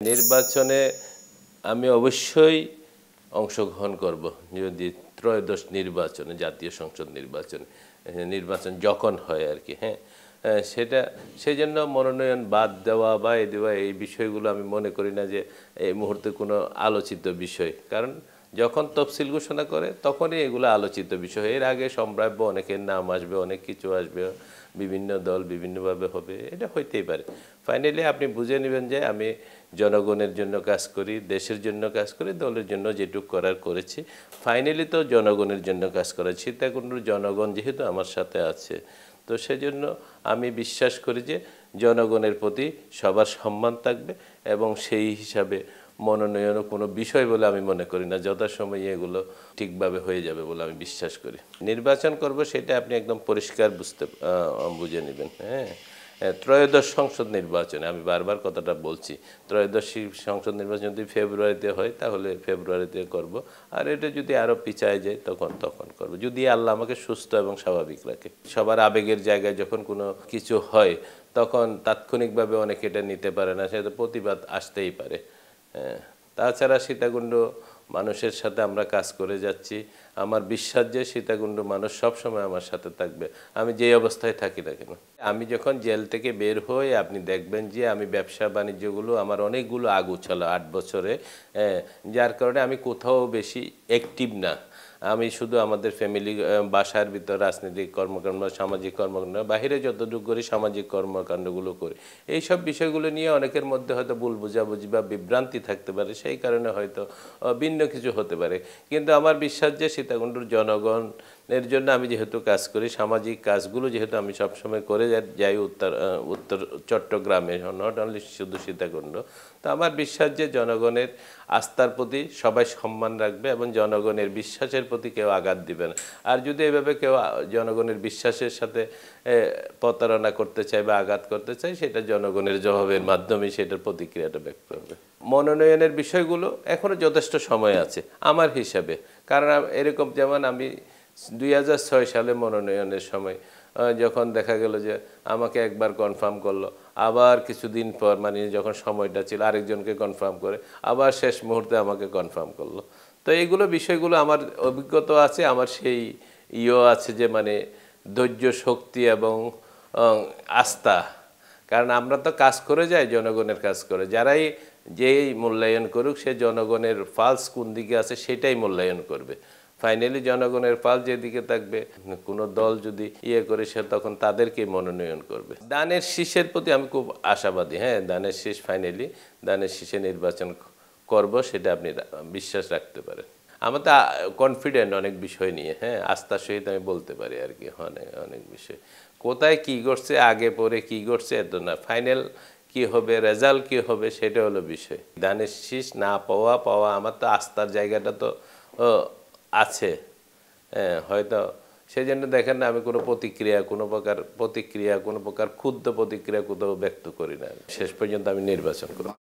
নির্বাচনে আমি অবশ্যই অংশগ্রহণ করব যদি ত্রয়োদশ নির্বাচনে জাতীয় সংসদ নির্বাচন যখন হয় আর কি হ্যাঁ সেটা সেই জন্য মনোনয়ন বাদ দেওয়া বা এই বিষয়গুলো আমি মনে করি না যে এই মুহূর্তে কোনো আলোচিত বিষয় কারণ যখন তফসিল ঘোষণা করে তখনই এগুলো আলোচিত বিষয় এর আগে সম্ভাব্য অনেকের নাম আসবে অনেক কিছু আসবে বিভিন্ন দল বিভিন্নভাবে হবে এটা হইতেই পারে ফাইনালি আপনি বুঝে নেবেন যে আমি জনগণের জন্য কাজ করি দেশের জন্য কাজ করি দলের জন্য যেটুকু করার করেছি ফাইনালি তো জনগণের জন্য কাজ করেছি সীতাকুণ্ডের জনগণ যেহেতু আমার সাথে আছে তো সেজন্য আমি বিশ্বাস করি যে জনগণের প্রতি সবার সম্মান থাকবে এবং সেই হিসাবে মনোনয়নও কোনো বিষয় বলে আমি মনে করি না যথাসময়ে এগুলো ঠিকভাবে হয়ে যাবে বলে আমি বিশ্বাস করি নির্বাচন করব সেটা আপনি একদম পরিষ্কার বুঝে নেবেন হ্যাঁ ত্রয়োদশ সংসদ নির্বাচনে আমি বারবার কথাটা বলছি ত্রয়োদশ সংসদ নির্বাচন যদি ফেব্রুয়ারিতে হয় তাহলে ফেব্রুয়ারিতে করব আর এটা যদি আরও পিছায় যায় তখন করব যদি আল্লাহ আমাকে সুস্থ এবং স্বাভাবিক রাখে সবার আবেগের জায়গায় যখন কোনো কিছু হয় তখন তাৎক্ষণিকভাবে অনেকে এটা নিতে পারে না সেটা প্রতিবাদ আসতেই পারে তাছাড়া সীতাকুণ্ড মানুষের সাথে আমরা কাজ করে যাচ্ছি আমার বিশ্বাস যে সীতাকুণ্ড মানুষ সবসময় আমার সাথে থাকবে আমি যেই অবস্থায় থাকি না কেন আমি যখন জেল থেকে বের হই আপনি দেখবেন যে আমি ব্যবসা বাণিজ্যগুলো আমার অনেকগুলো আগুছালো 8 বছরে যার কারণে আমি কোথাও বেশি অ্যাক্টিভ না আমি শুধু আমাদের ফ্যামিলি বাসার ভিতর রাজনৈতিক কর্মকাণ্ড সামাজিক কর্মকাণ্ড বাইরে যতটুকু করি সামাজিক কর্মকাণ্ডগুলো করি এইসব বিষয়গুলো নিয়ে অনেকের মধ্যে হয়তো ভুল বোঝাবুঝি বা বিভ্রান্তি থাকতে পারে সেই কারণে হয়তো ভিন্ন কিছু হতে পারে কিন্তু আমার বিশ্বাস যে সীতাকুণ্ডের জনগণের জন্য আমি যেহেতু কাজ করি সামাজিক কাজগুলো যেহেতু আমি সবসময় করে যাই উত্তর চট্টগ্রামে নট অনলি শুধু সীতাকুণ্ড তো আমার বিশ্বাস যে জনগণের আস্থার প্রতি সবাই সম্মান রাখবে এবং জনগণের বিশ্বাসের প্রতি কেউ আঘাত দিবে না আর যদি এভাবে কেউ জনগণের বিশ্বাসের সাথে প্রতারণা করতে চায় বা আঘাত করতে চায় সেটা জনগণের জবাবের মাধ্যমে সেটার প্রতিক্রিয়াটা ব্যক্ত হবে মনোনয়নের বিষয়গুলো এখনও যথেষ্ট সময় আছে আমার হিসাবে কারণ এরকম যেমন আমি 2006 সালে মনোনয়নের সময় যখন দেখা গেল যে আমাকে একবার কনফার্ম করলো আবার কিছুদিন পর মানে যখন সময়টা ছিল আরেকজনকে কনফার্ম করে আবার শেষ মুহূর্তে আমাকে কনফার্ম করলো তো এইগুলো বিষয়গুলো আমার অভিজ্ঞতা আছে আমার সেই আছে যে মানে ধৈর্য শক্তি এবং আস্থা কারণ আমরা তো কাজ করে যাই জনগণের কাজ করে যারাই যেই মূল্যায়ন করুক সে জনগণের ফালস কোন দিকে আছে সেটাই মূল্যায়ন করবে ফাইনালি জনগণের পাল যেদিকে থাকবে কোনো দল যদি করে সে তখন তাদেরকে মনোনয়ন করবে দানের শীষের প্রতি আমি খুব আশাবাদী হ্যাঁ দানের শীষ ফাইনালি দানের শীষে নির্বাচন করব সেটা আপনি বিশ্বাস রাখতে পারেন আমার তো কনফিডেন্ট অনেক বিষয় নিয়ে হ্যাঁ আস্থার সহিত আমি বলতে পারি আর কি অনেক বিষয় কোথায় কি ঘটছে আগে পরে কি ঘটছে এত না ফাইনাল কি হবে রেজাল্ট কি হবে সেটা হলো বিষয় দানের শীষ না পাওয়া আমার তো আস্থার জায়গাটা তো আছে হয়তো সেই জন্য দেখেন না আমি কোনো প্রকার ক্ষুদ্র প্রতিক্রিয়া কোথাও ব্যক্ত করি না শেষ পর্যন্ত আমি নির্বাচন করব